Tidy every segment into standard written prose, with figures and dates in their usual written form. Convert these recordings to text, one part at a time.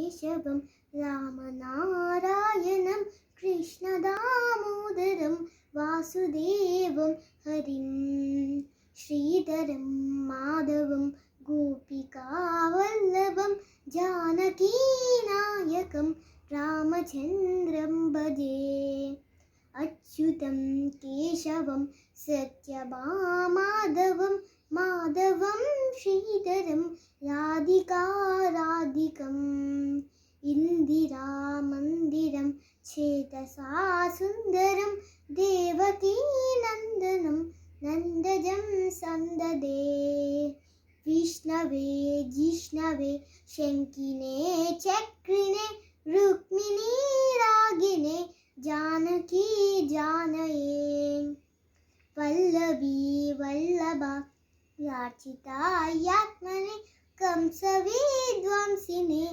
केशवं रामनारायणं कृष्णदामोदरं वासुदेवं हरिं श्रीधरं माधवं गोपिकावल्लभं जानकीनायकं रामचन्द्रं भजे अच्युतं केशवं सत्यभामाधवं माधवं श्रीधरं राधिकाराधिकम् इन्दिरामन्दिरं चेतसा सुन्दरं देवकीनन्दनं नन्दजं सन्ददे विष्णवे जिष्णवे शङ्किने चक्रिणे रुक्मिणी रागिणे जानकी जानये वल्लभी वल्लभा याचितायात्मने कंसविध्वंसिने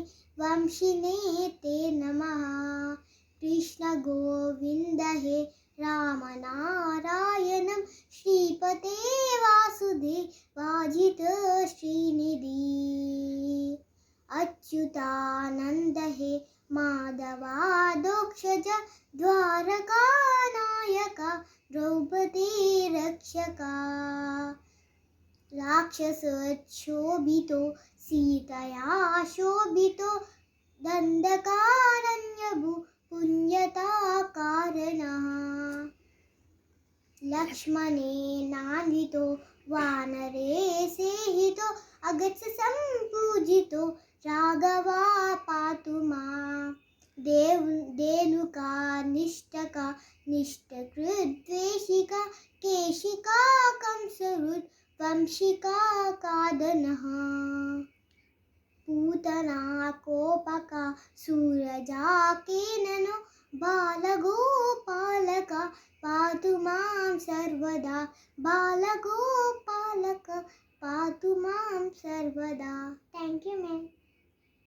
वंशिने ते नमः कृष्ण गोविन्द हे रामनारायणं श्रीपते वासुदेवाजित श्रीनिधि अच्युतानन्द हे माधवादोक्षज द्वारकानायक द्रौपदी रक्षका राक्षसशोभितो सीतया शोभितो दण्डकारण्यभु पुण्यताकारणः लक्ष्मणेनान्वितो वानरे सेहितो अगत्य सम्पूजितो राघवा पातु मां देनुका निष्ठका निष्ठकृद्वेषिका केशिका कंसरुद् वंशिका कादनः पूतना कोपका सूरजा केननो बालगोपालका पातु मां सर्वदा बालगोपालक पातु मां सर्वदा। Thank you ma'am.